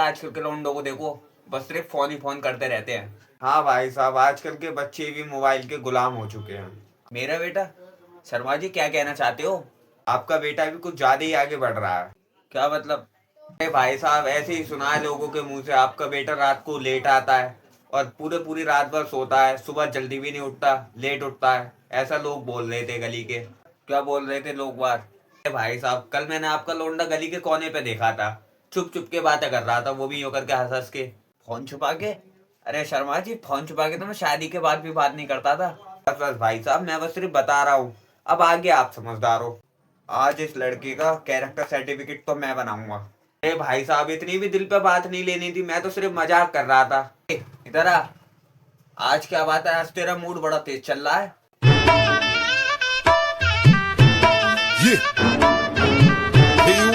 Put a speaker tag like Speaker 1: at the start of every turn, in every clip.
Speaker 1: आजकल के लौंडों को देखो, बस सिर्फ फोन ही फोन करते रहते हैं। हाँ भाई साहब, आजकल के बच्चे भी मोबाइल के गुलाम हो चुके हैं। मेरा बेटा? शर्मा जी क्या कहना चाहते हो? आपका बेटा भी कुछ ज्यादा ही आगे बढ़ रहा है। क्या मतलब? अरे भाई साहब, ऐसे ही सुना है लोगों के मुंह से, आपका बेटा रात को लेट आता है और पूरे पूरी रात भर सोता है, सुबह जल्दी भी नहीं उठता, लेट उठता है, ऐसा लोग बोल रहे थे गली के। क्या बोल रहे थे लोग बाहर? अरे भाई साहब, कल मैंने आपका लौंडा गली के कोने पे देखा था, चुप चुप के बातें कर रहा था, वो भी यूं करके हंस हंस के। फोन छुपा के? अरे शर्मा जी, फोन छुपा के तो मैं शादी के बाद भी बात नहीं करता था। बस बस भाई साहब, मैं बस सिर्फ बता रहा हूँ, अब आगे आप समझदार हो। आज इस लड़के का कैरेक्टर सर्टिफिकेट तो मैं बनाऊंगा। अरे भाई साहब, इतनी भी दिल पे बात नहीं लेनी थी, मैं तो सिर्फ मजाक कर रहा था। इधर आ। आज क्या बात है, आज तेरा मूड बड़ा तेज चल रहा है।
Speaker 2: ये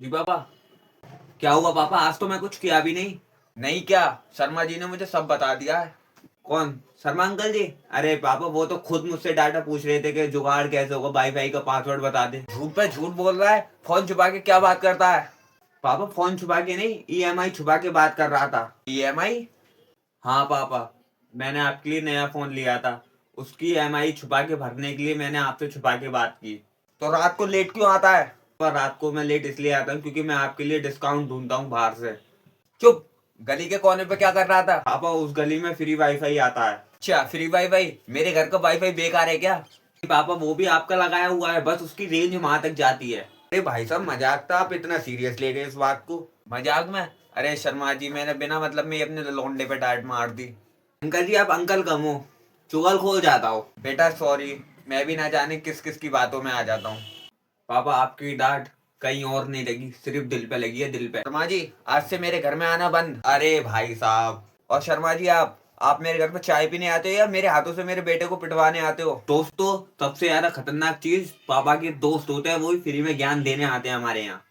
Speaker 1: जी पापा। क्या हुआ पापा, आज तो मैं कुछ किया भी नहीं। नहीं क्या? शर्मा जी ने मुझे सब बता दिया है। कौन? शर्मा अंकल जी? अरे पापा, वो तो खुद मुझसे डाटा पूछ रहे थे कि जुगाड़ कैसे होगा, वाईफाई का पासवर्ड बता दे। झूठ पे झूठ बोल रहा है, फोन छुपा के क्या बात करता है? पापा, फोन छुपा के नहीं, ईएमआई छुपा के बात कर रहा था। ईएमआई? हाँ पापा, मैंने आपके लिए नया फोन लिया था, उसकी ईएमआई छुपा के भरने के लिए मैंने आपसे छुपा के बात की। तो रात को लेट क्यों आता है? पर रात को मैं लेट इसलिए आता हूँ क्योंकि मैं आपके लिए डिस्काउंट ढूंढता हूँ बाहर से। चुप। गली के कोने पे क्या कर रहा था? पापा, उस गली में फ्री वाईफाई आता है। अच्छा, फ्री वाईफाई? मेरे घर का वाईफाई बेकार है क्या? पापा, वो भी आपका लगाया हुआ है, बस उसकी रेंज वहां तक जाती है। अरे भाई साहब, मजाक था, आप इतना सीरियस ले गए इस बात को। मजाक में? अरे शर्मा जी, मैंने बिना मतलब में ही अपने लौंडे पे डांट मार दी। अंकल जी, आप अंकल कम हो, चुगल खोल जाता हो। बेटा सॉरी, मैं भी ना जाने किस किस की बातों में आ जाता हूँ। पापा, आपकी डांट कहीं और नहीं लगी, सिर्फ दिल पे लगी है, दिल पे। शर्मा जी, आज से मेरे घर में आना बंद। अरे भाई साहब। और शर्मा जी, आप मेरे घर पे चाय पीने आते हो या मेरे हाथों से मेरे बेटे को पिटवाने आते हो? दोस्तों, सबसे ज्यादा खतरनाक चीज पापा के दोस्त होते हैं, वो ही फ्री में ज्ञान देने आते हैं हमारे यहाँ।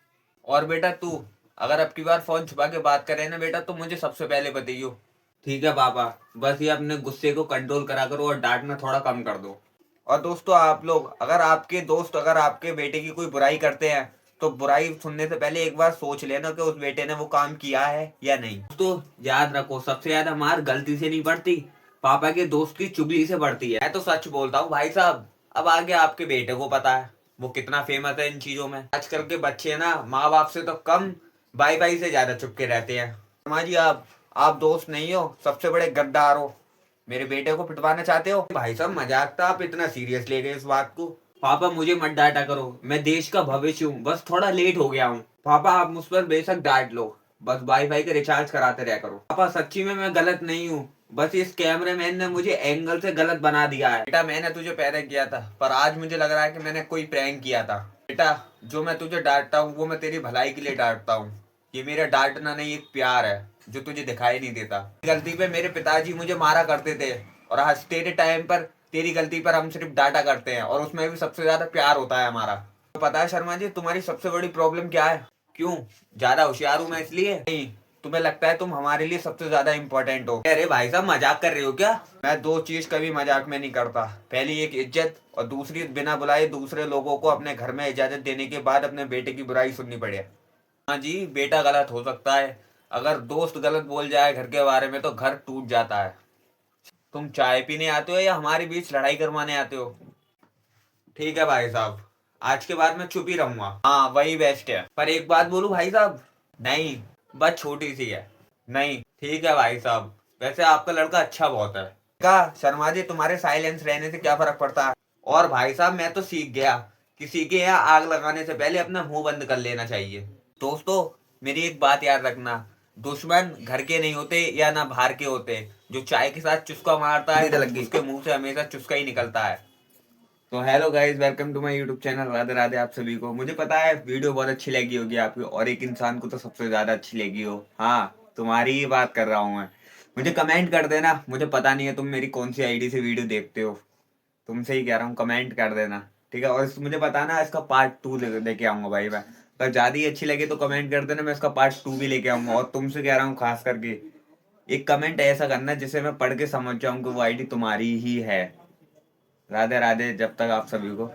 Speaker 1: और बेटा तू, अगर अब की बार फोन छुपा के बात करे ना बेटा, तो मुझे सबसे पहले बताइयो। ठीक है पापा, बस ये अपने गुस्से को कंट्रोल करा करो और डांटना थोड़ा कम कर दो। और दोस्तों, आप लोग, अगर आपके दोस्त अगर आपके बेटे की कोई बुराई करते हैं, तो बुराई सुनने से पहले एक बार सोच लेना कि उस बेटे ने वो काम किया है या नहीं। दोस्तों, याद रखो, सबसे ज्यादा मार गलती से नहीं पड़ती, पापा के दोस्त की चुगली से पड़ती है। मैं तो सच बोलता हूँ भाई साहब। अब आगे आपके बेटे को पता है वो कितना फेमस है इन चीजों में। आजकल के बच्चे ना माँ बाप से तो कम बाई बाई से ज्यादा चुपके रहते हैं। शर्मा जी, आप दोस्त नहीं हो, सबसे बड़े गद्दार हो। मेरे बेटे को पिटवाना चाहते हो? भाई साहब, मजाक था, आप इतना सीरियस ले गए इस बात को। पापा, मुझे मत डांटा करो, मैं देश का भविष्य हूँ, बस थोड़ा लेट हो गया हूँ। पापा, आप मुझ पर बेशक डांट लो, बस वाईफाई का रिचार्ज कराते रह करो। पापा, सच्ची में मैं गलत नहीं हूँ, बस इस कैमरे मैन ने मुझे एंगल से गलत बना दिया है। बेटा, मैंने तुझे पैदा किया था, पर आज मुझे लग रहा है कि मैंने कोई प्रैंक किया था। बेटा, जो मैं तुझे डांटता हूँ वो मैं तेरी भलाई के लिए डांटता हूँ। ये मेरा डांटना नहीं, एक प्यार है जो तुझे दिखाई नहीं देता। गलती पे मेरे पिताजी मुझे मारा करते थे, और आज तेरे टाइम पर तेरी गलती पर हम सिर्फ डांटा करते हैं, और उसमें भी सबसे ज्यादा प्यार होता है हमारा। तो पता है शर्मा जी, तुम्हारी सबसे बड़ी प्रॉब्लम क्या है? क्यों? ज्यादा होशियार हूं मैं इसलिए? नहीं, तुम्हें लगता है तुम हमारे लिए सबसे ज्यादा इंपॉर्टेंट हो। अरे भाई साहब, मजाक कर रहे हो क्या? मैं दो चीज कभी मजाक में नहीं करता, पहली एक इज्जत, और दूसरी बिना बुलाए दूसरे लोगों को अपने घर में इजाजत देने के बाद अपने बेटे की बुराई सुननी पड़े। हाँ जी, बेटा गलत हो सकता है, अगर दोस्त गलत बोल जाए घर के बारे में तो घर टूट जाता है। तुम चाय पीने आते हो या हमारे बीच लड़ाई करवाने आते हो? ठीक है भाई साहब, आज के बाद मैं चुप ही रहूंगा। हाँ, वही बेस्ट है। पर एक बात बोलूं भाई साहब? नहीं, बस छोटी सी है। नहीं, ठीक है भाई साहब, वैसे आपका लड़का अच्छा बहुत है। का शर्मा जी, तुम्हारे साइलेंस रहने से क्या फर्क पड़ता है? और भाई साहब, मैं तो सीख गया, किसी के यहाँ आग लगाने से पहले अपना मुंह बंद कर लेना चाहिए। दोस्तों, मेरी एक बात याद रखना, दुश्मन घर के नहीं होते या ना बाहर के होते, जो चाय के साथ चुस्का मारता है उसके मुंह से हमेशा चुस्का ही निकलता है। तो hello guys, welcome to my YouTube channel. Radhe Radhe आप सभी को। मुझे पता है वीडियो बहुत अच्छी लगी होगी आपको, और एक इंसान को तो सबसे ज्यादा अच्छी लगी हो। हाँ, तुम्हारी ही बात कर रहा हूँ मैं। मुझे कमेंट कर देना, मुझे पता नहीं है तुम मेरी कौन सी आईडी से वीडियो देखते हो, तुमसे ही कह रहा हूँ, कमेंट कर देना। ठीक है, और मुझे बताना, इसका पार्ट 2 लेके आऊंगा भाई मैं। अगर ज्यादा ही अच्छी लगी तो कमेंट कर देना, मैं इसका पार्ट 2 भी लेके आऊंगा। और तुमसे कह रहा हूँ खास करके, एक कमेंट ऐसा करना जिसे मैं पढ़ के समझ जाऊं कि वो आईडी तुम्हारी ही है। राधे राधे, जब तक आप सभी को।